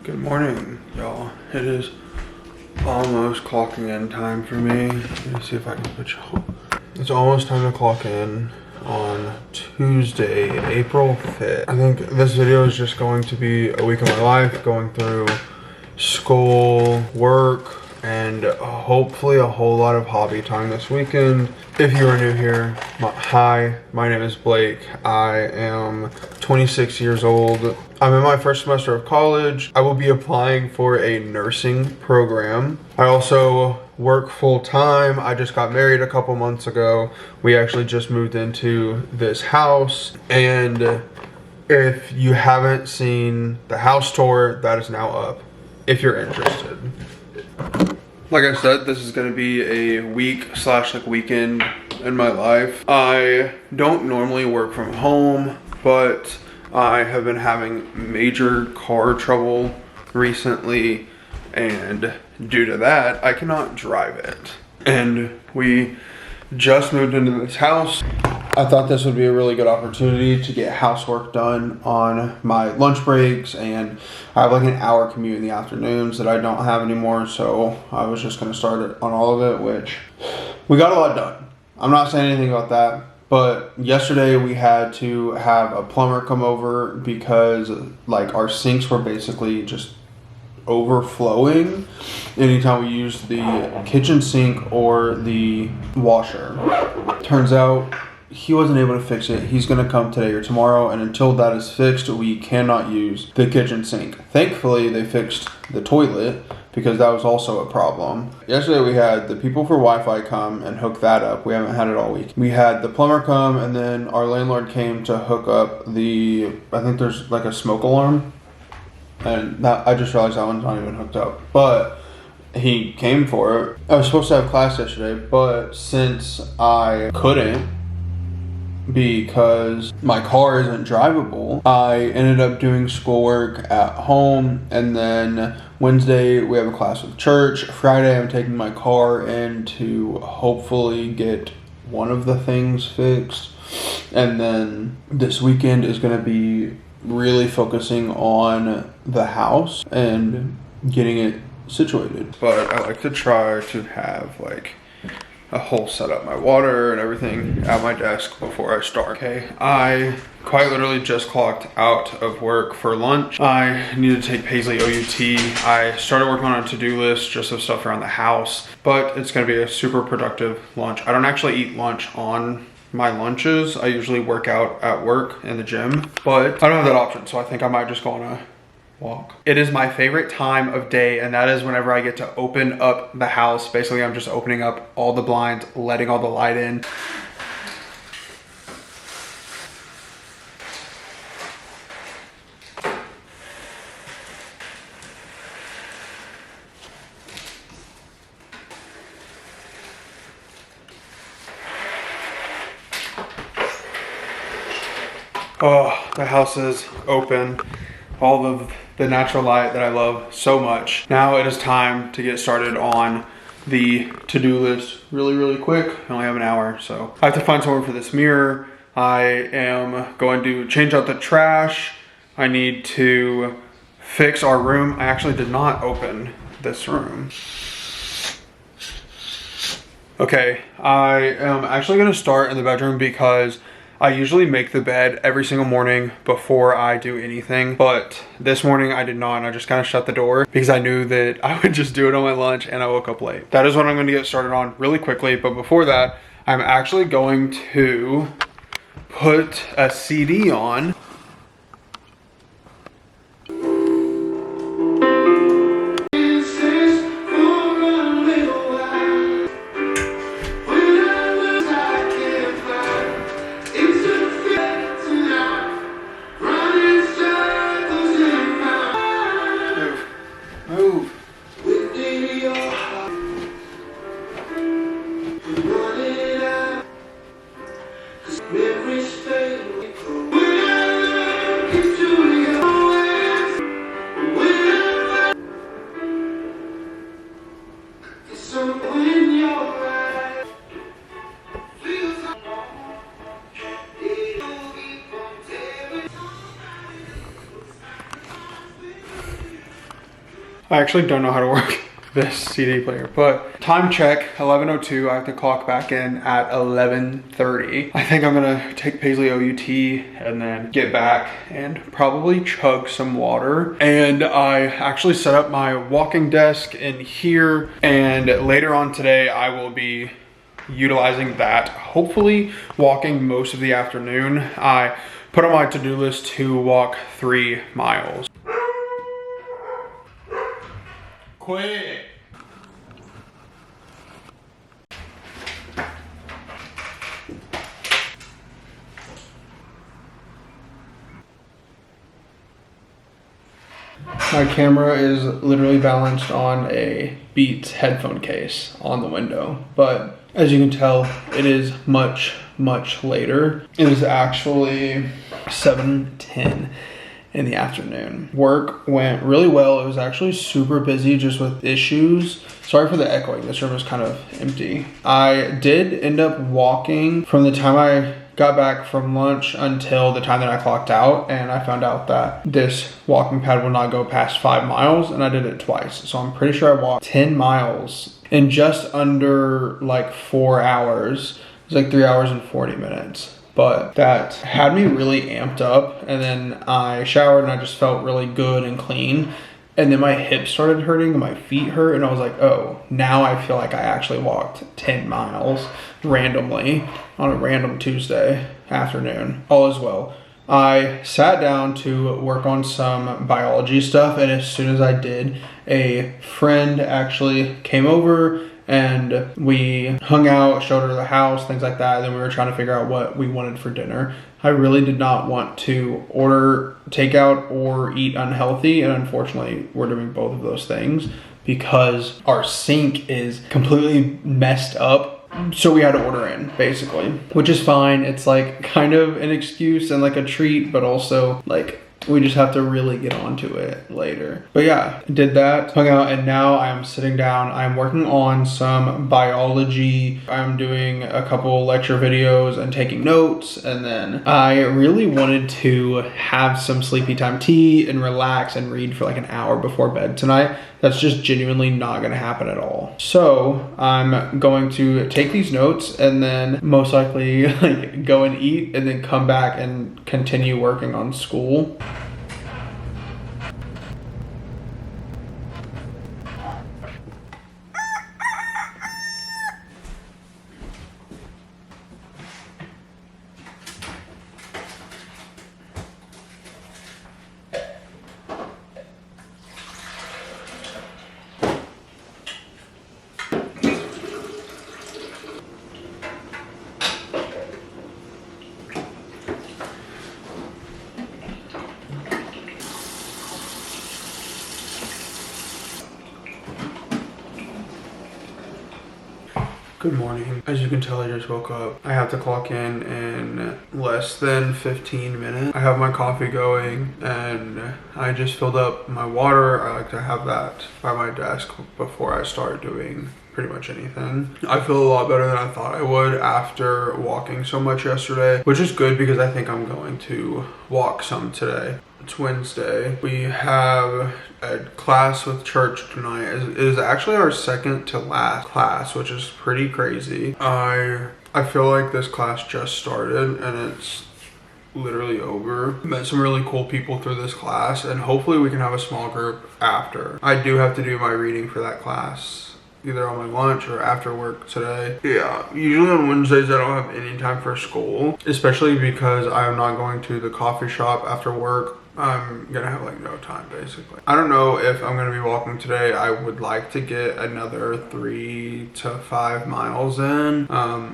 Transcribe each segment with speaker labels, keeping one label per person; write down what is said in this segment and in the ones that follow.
Speaker 1: Good morning, y'all. It is almost clocking in time for me. Let me see if I can put you. It's almost time to clock in on Tuesday, April 5th. I think this video is just going to be a week of my life, going through school, work, and hopefully a whole lot of hobby time this weekend. If you are new here, hi, my name is Blake. I am 26 years old. I'm in my first semester of college. I will be applying for a nursing program. I also work full time. I just got married a couple months ago. We actually just moved into this house, and if you haven't seen the house tour, that is now up if you're interested. Like I said, this is going to be a weekend in my life. I don't normally work from home, but I have been having major car trouble recently, and due to that, I cannot drive it. And we just moved into this house. I thought this would be a really good opportunity to get housework done on my lunch breaks, and I have like an hour commute in the afternoons that I don't have anymore, so I was just going to start it on all of it, which we got a lot done. I'm not saying anything about that, but yesterday we had to have a plumber come over because like our sinks were basically just overflowing anytime we used the kitchen sink or the washer. Turns out he wasn't able to fix it. He's going to come today or tomorrow, and until that is fixed, we cannot use the kitchen sink. Thankfully, they fixed the toilet because that was also a problem. Yesterday, we had the people for Wi-Fi come and hook that up. We haven't had it all week. We had the plumber come, and then our landlord came to hook up the, I think there's like a smoke alarm, and that, I just realized that one's not even hooked up. But he came for it. I was supposed to have class yesterday, but since I couldn't, because my car isn't drivable, I ended up doing schoolwork at home, and then Wednesday we have a class with church. Friday I'm taking my car in to hopefully get one of the things fixed, and then this weekend is going to be really focusing on the house and getting it situated. But I like to try to have like a whole setup, my water and everything at my desk before I start. Okay, I quite literally just clocked out of work for lunch. I need to take Paisley OUT. I started working on a to-do list just of stuff around the house, but it's gonna be a super productive lunch. I don't actually eat lunch on my lunches. I usually work out at work in the gym, but I don't have that option, so I think I might just go on a walk. It is my favorite time of day, and that is whenever I get to open up the house. Basically, I'm just opening up all the blinds, letting all the light in. Oh, the house is open. All of the natural light that I love so much. Now it is time to get started on the to-do list really quick. I only have an hour, so I have to find somewhere for this mirror. I am going to change out the trash. I need to fix our room. I actually did not open this room. Okay, I am actually gonna start in the bedroom because I usually make the bed every single morning before I do anything, but this morning I did not, and I just kind of shut the door because I knew that I would just do it on my lunch, and I woke up late. That is what I'm going to get started on really quickly, but before that, I'm actually going to put a CD on. I actually don't know how to work this CD player, but time check, 11:02. I have to clock back in at 11:30. I think I'm gonna take Paisley OUT and then get back and probably chug some water. And I actually set up my walking desk in here, and later on today I will be utilizing that, hopefully walking most of the afternoon. I put on my to-do list to walk 3 miles. Quit. My camera is literally balanced on a Beats headphone case on the window, but as you can tell, it is much later. It is actually 7:10 in the afternoon. Work went really well. It was actually super busy just with issues. Sorry for the echoing. This room is kind of empty. I did end up walking from the time I got back from lunch until the time that I clocked out, and I found out that this walking pad will not go past 5 miles, and I did it twice. So I'm pretty sure I walked 10 miles in just under like 4 hours. It was like 3 hours and 40 minutes. But that had me really amped up, and then I showered and I just felt really good and clean. And then my hips started hurting and my feet hurt, and I was like, oh, now I feel like I actually walked 10 miles randomly on a random Tuesday afternoon. All is well. I sat down to work on some biology stuff, and as soon as I did, a friend actually came over and we hung out, showed her the house, things like that. And then we were trying to figure out what we wanted for dinner. I really did not want to order takeout or eat unhealthy, and unfortunately we're doing both of those things because our sink is completely messed up. So we had to order in, basically, which is fine. It's like kind of an excuse and like a treat, but also like we just have to really get onto it later. But yeah, did that, hung out, and now I am sitting down. I'm working on some biology. I'm doing a couple lecture videos and taking notes. And then I really wanted to have some sleepy time tea and relax and read for like an hour before bed tonight. That's just genuinely not gonna happen at all. So I'm going to take these notes and then most likely like go and eat and then come back and continue working on school. Good morning. As you can tell, I just woke up. I have to clock in less than 15 minutes. I have my coffee going and I just filled up my water. I like to have that by my desk before I start doing pretty much anything. I feel a lot better than I thought I would after walking so much yesterday, which is good because I think I'm going to walk some today. It's Wednesday. We have a class with church tonight. It is actually our second to last class, which is pretty crazy. I feel like this class just started and it's literally over. Met some really cool people through this class, and hopefully we can have a small group after. I do have to do my reading for that class either on my lunch or after work today. Yeah, usually on Wednesdays I don't have any time for school, especially because I'm not going to the coffee shop after work. I'm gonna have like no time basically. I don't know if I'm gonna be walking today. I would like to get another 3 to 5 miles in.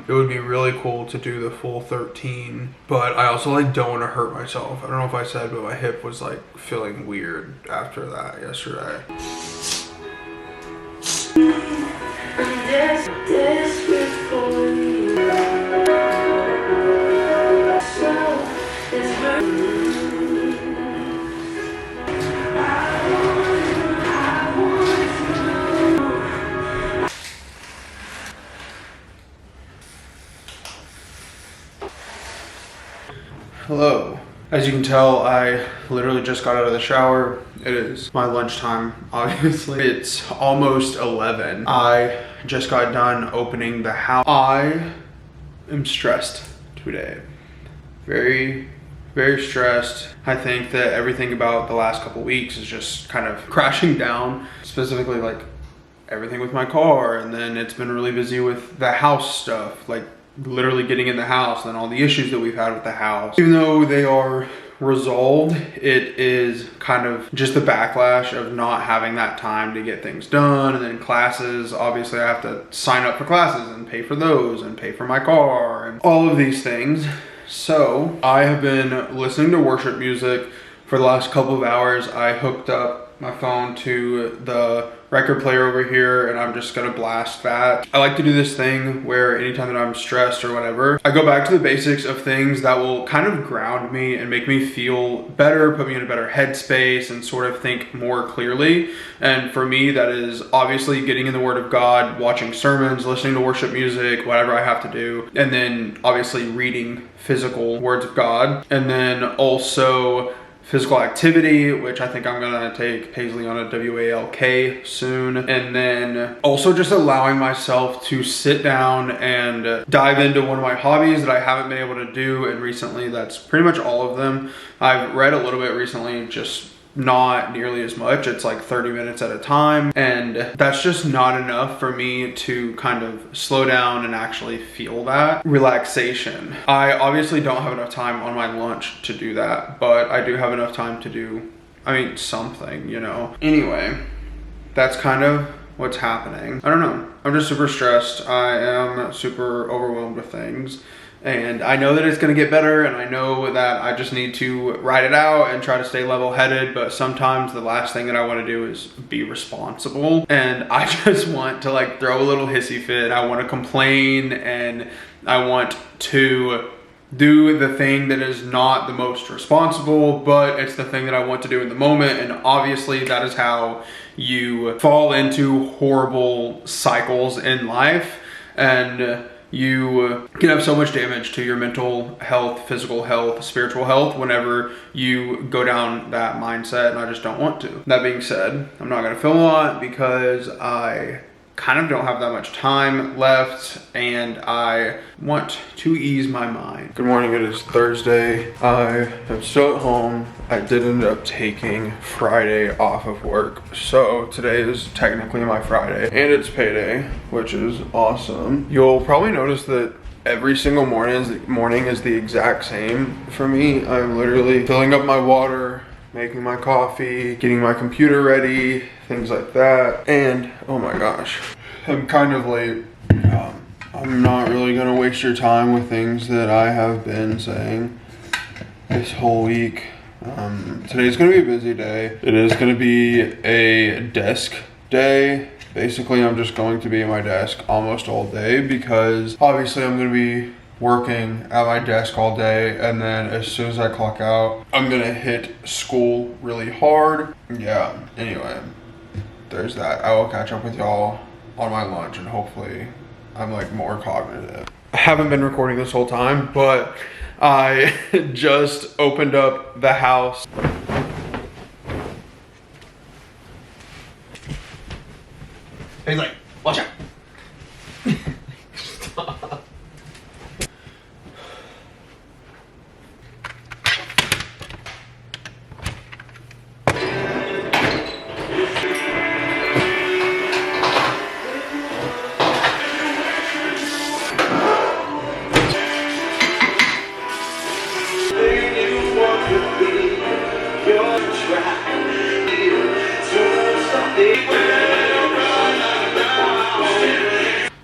Speaker 1: It would be really cool to do the full 13, but I also like don't want to hurt myself. I don't know if I said, but my hip was like feeling weird after that yesterday. Hello. As As you can tell, I literally just got out of the shower. It is my lunchtime, obviously. It's almost 11. I just got done opening the house. I am stressed today. Very, very stressed. I think that everything about the last couple weeks is just kind of crashing down, specifically like everything with my car, and then it's been really busy with the house stuff, like literally getting in the house and all the issues that we've had with the house. Even though they are resolved, it is kind of just the backlash of not having that time to get things done. And then classes, obviously I have to sign up for classes and pay for those and pay for my car and all of these things. So I have been listening to worship music for the last couple of hours. I hooked up my phone to the record player over here and I'm just gonna blast that. I like to do this thing where anytime that I'm stressed or whatever, I go back to the basics of things that will kind of ground me and make me feel better, put me in a better headspace and sort of think more clearly. And for me, that is obviously getting in the Word of God, watching sermons, listening to worship music, whatever I have to do. And then obviously reading physical words of God. And then also physical activity, which I think I'm gonna take Paisley on a WALK soon. And then also just allowing myself to sit down and dive into one of my hobbies that I haven't been able to do. And recently, that's pretty much all of them. I've read a little bit recently, just not nearly as much. It's like 30 minutes at a time. And that's just not enough for me to kind of slow down and actually feel that relaxation. I obviously don't have enough time on my lunch to do that, but I do have enough time to do, something, you know. Anyway, that's kind of what's happening. I don't know. I'm just super stressed. I am super overwhelmed with things. And I know that it's gonna get better, and I know that I just need to ride it out and try to stay level-headed, but sometimes the last thing that I wanna do is be responsible. And I just want to like throw a little hissy fit. I wanna complain, and I want to do the thing that is not the most responsible, but it's the thing that I want to do in the moment. And obviously that is how you fall into horrible cycles in life. And you can have so much damage to your mental health, physical health, spiritual health whenever you go down that mindset, and I just don't want to. That being said, I'm not gonna film a lot because I kind of don't have that much time left and I want to ease my mind. Good morning, it is Thursday. I am still at home. I did end up taking Friday off of work. So today is technically my Friday and it's payday, which is awesome. You'll probably notice that every single morning is the exact same for me. I'm literally filling up my water, making my coffee, getting my computer ready, things like that. And oh my gosh, I'm kind of late. I'm not really gonna waste your time with things that I have been saying this whole week. Today's gonna be a busy day. It is gonna be a desk day. Basically, I'm just going to be at my desk almost all day because obviously I'm gonna be working at my desk all day, and then as soon as I clock out, I'm gonna hit school really hard. Yeah, anyway, there's that. I will catch up with y'all on my lunch and hopefully I'm like more cognitive. I haven't been recording this whole time, but I just opened up the house.
Speaker 2: He's like, watch out. Stop.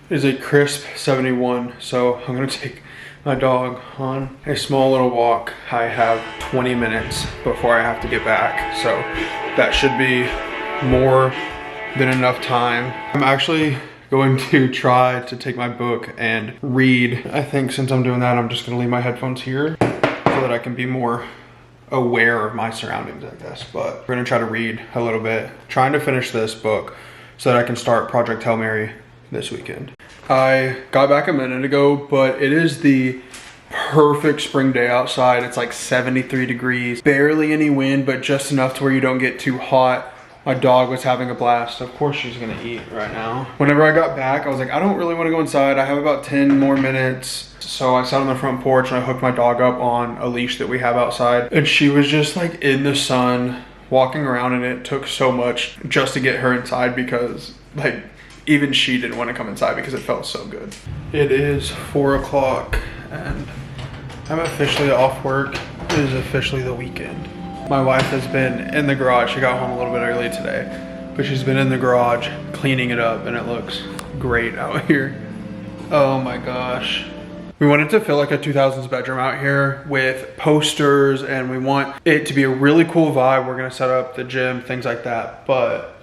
Speaker 1: It is a crisp 71, so I'm gonna take my dog on a small little walk. I have 20 minutes before I have to get back, so that should be more than enough time. I'm actually going to try to take my book and read. I think since I'm doing that, I'm just gonna leave my headphones here so that I can be more aware of my surroundings, I guess. But we're gonna try to read a little bit, trying to finish this book so that I can start Project Hail Mary this weekend. I got back a minute ago, but it is the perfect spring day outside. It's like 73 degrees, barely any wind, but just enough to where you don't get too hot. My dog was having a blast. Of course she's gonna eat right now. Whenever I got back, I was like, I don't really wanna go inside. I have about 10 more minutes. So I sat on the front porch and I hooked my dog up on a leash that we have outside. And she was just like in the sun, walking around, and it took so much just to get her inside because like even she didn't want to come inside because it felt so good. It is 4 o'clock and I'm officially off work. It is officially the weekend. My wife has been in the garage. She got home a little bit early today, but she's been in the garage cleaning it up and it looks great out here. Oh my gosh. We wanted to feel like a 2000s bedroom out here with posters, and we want it to be a really cool vibe. We're gonna set up the gym, things like that, but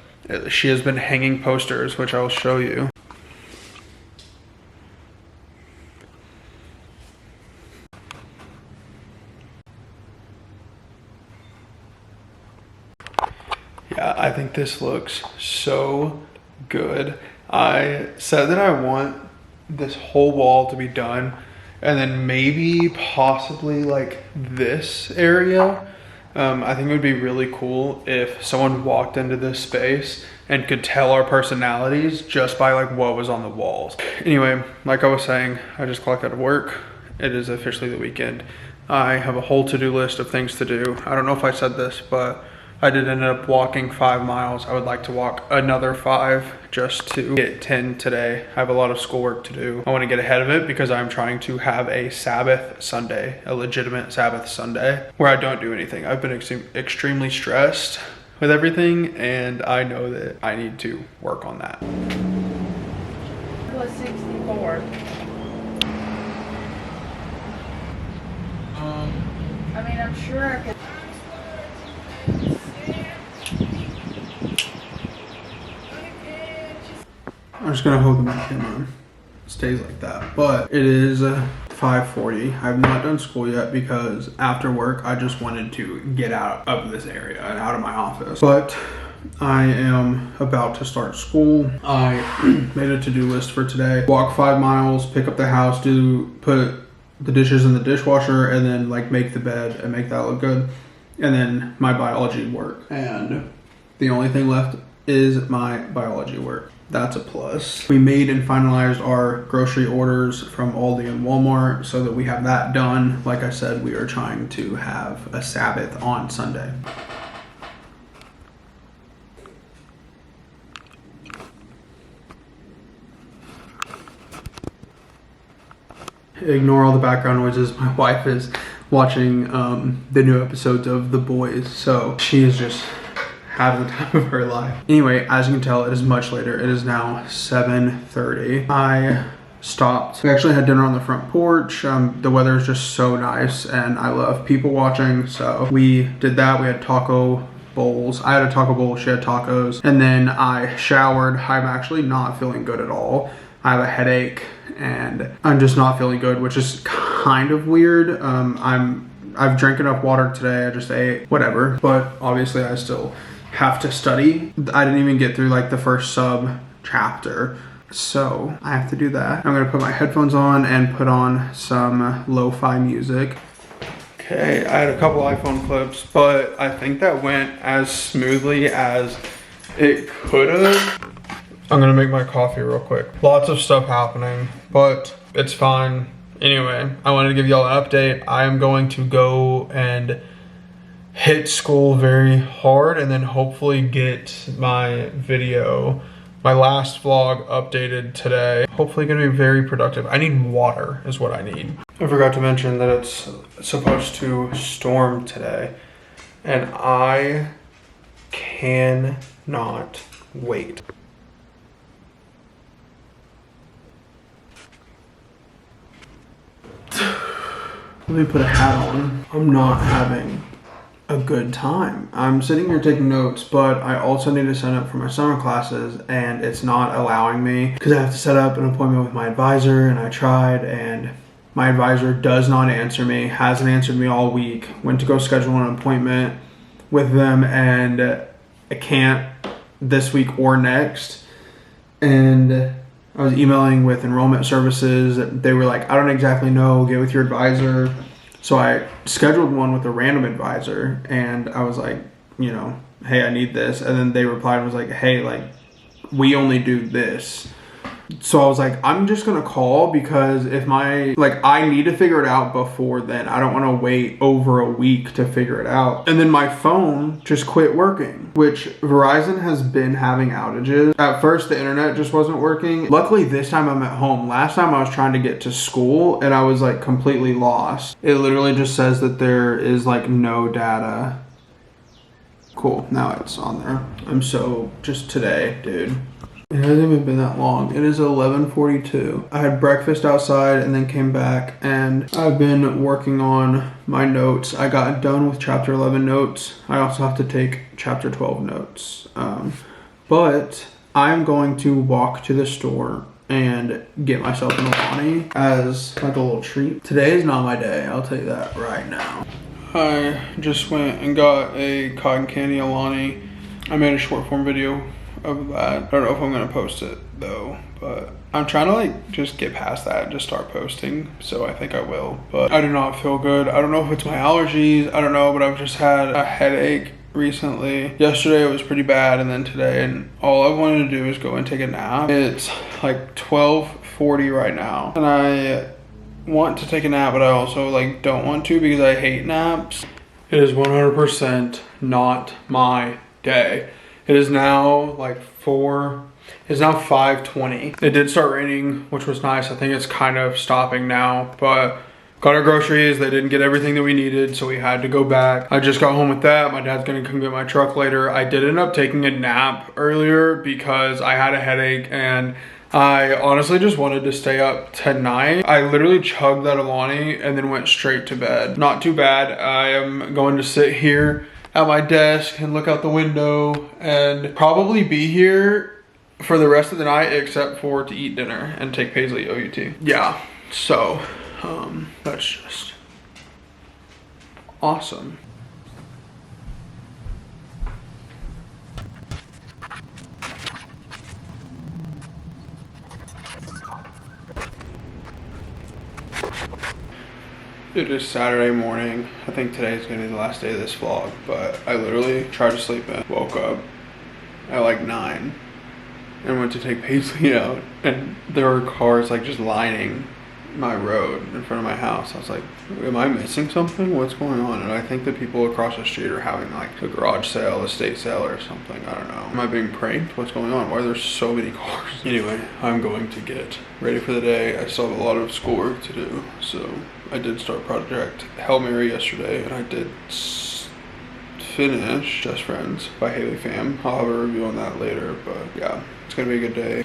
Speaker 1: she has been hanging posters, which I will show you. Yeah, I think this looks so good. I said that I want this whole wall to be done, and then maybe possibly like this area. I think it would be really cool if someone walked into this space and could tell our personalities just by like what was on the walls. Anyway, like I was saying, I just clocked out of work. It is officially the weekend. I have a whole to-do list of things to do. I don't know if I said this, but I did end up walking 5 miles. I would like to walk another 5 just to get 10 today. I have a lot of schoolwork to do. I want to get ahead of it because I'm trying to have a Sabbath Sunday, a legitimate Sabbath Sunday where I don't do anything. I've been extremely stressed with everything, and I know that I need to work on that.
Speaker 3: It was 64. I mean, I'm sure I could.
Speaker 1: I'm just gonna hold the mic camera. It stays like that. But it is 5:40. I've not done school yet because after work I just wanted to get out of this area and out of my office. But I am about to start school. I made a to-do list for today. Walk 5 miles, pick up the house, put the dishes in the dishwasher, and then like make the bed and make that look good. And then my biology work. And the only thing left is my biology work. That's a plus. We made and finalized our grocery orders from Aldi and Walmart so that we have that done. Like I said, we are trying to have a Sabbath on Sunday. Ignore all the background noises. My wife is watching the new episodes of The Boys, so she is just having the time of her life. Anyway, as you can tell, it is much later. It is now 7:30. I stopped. We actually had dinner on the front porch. The weather is just so nice, and I love people watching, so we did that. We had taco bowls. I had a taco bowl, she had tacos, and then I showered. I'm actually not feeling good at all. I have a headache, and I'm just not feeling good, which is kind of weird. I've drank enough water today. I just ate, whatever, but obviously I still have to study. I didn't even get through like the first sub chapter, so I have to do that. I'm gonna put my headphones on and put on some lo-fi music. Okay, I had a couple iPhone clips, but I think that went as smoothly as it could have. I'm gonna make my coffee real quick. Lots of stuff happening, but it's fine. Anyway, I wanted to give y'all an update. I am going to go and hit school very hard and then hopefully get my last vlog updated today. Hopefully gonna be very productive. I need water is what I need. I forgot to mention that it's supposed to storm today, and I cannot wait. Let me put a hat on. I'm not having a good time. I'm sitting here taking notes, but I also need to sign up for my summer classes, and it's not allowing me because I have to set up an appointment with my advisor, and I tried, and my advisor does not answer me, hasn't answered me all week. Went to go schedule an appointment with them, and I can't this week or next. And I was emailing with enrollment services. They were like, I don't exactly know, get with your advisor. So I scheduled one with a random advisor, and I was like, you know, hey, I need this. And then they replied and was like, hey, like, we only do this. So I was like, I'm just gonna call, because if I need to figure it out before then. I don't want to wait over a week to figure it out. And then my phone just quit working, which Verizon has been having outages. At first, the internet just wasn't working. Luckily, this time I'm at home. Last time I was trying to get to school and I was like completely lost. It literally just says that there is like no data. Cool, now it's on there. I'm so, just today, dude. It hasn't even been that long. It is 11:42. I had breakfast outside and then came back, and I've been working on my notes. I got done with chapter 11 notes. I also have to take chapter 12 notes. But I'm going to walk to the store and get myself an Alani as like a little treat. Today is not my day, I'll tell you that right now. I just went and got a cotton candy Alani. I made a short form video of that. I don't know if I'm gonna post it though, but I'm trying to like just get past that and just start posting, so I think I will. But I do not feel good. I don't know if it's my allergies, I don't know, but I've just had a headache recently. Yesterday it was pretty bad, and then today, and all I wanted to do is go and take a nap. It's like 12:40 right now, and I want to take a nap, but I also like don't want to because I hate naps. It is 100% not my day. It is now like it's now 5:20. It did start raining, which was nice. I think it's kind of stopping now, but got our groceries. They didn't get everything that we needed, so we had to go back. I just got home with that. My dad's gonna come get my truck later. I did end up taking a nap earlier because I had a headache, and I honestly just wanted to stay up tonight. I literally chugged that Alani and then went straight to bed. Not too bad. I am going to sit here at my desk and look out the window and probably be here for the rest of the night, except for to eat dinner and take Paisley OUT. Yeah, so that's just awesome. It is Saturday morning. I think today is gonna be the last day of this vlog, but I literally tried to sleep in, woke up at like 9 and went to take Paisley out, and there were cars like just lining my road in front of my house. I was like, am I missing something? What's going on? And I think the people across the street are having like a garage sale, estate sale or something. I don't know. Am I being pranked? What's going on? Why are there so many cars? Anyway, I'm going to get ready for the day. I still have a lot of schoolwork to do, so I did start Project Hail Mary yesterday, and I did finish Just Friends by Haley Pham. I'll have a review on that later, but yeah, it's gonna be a good day.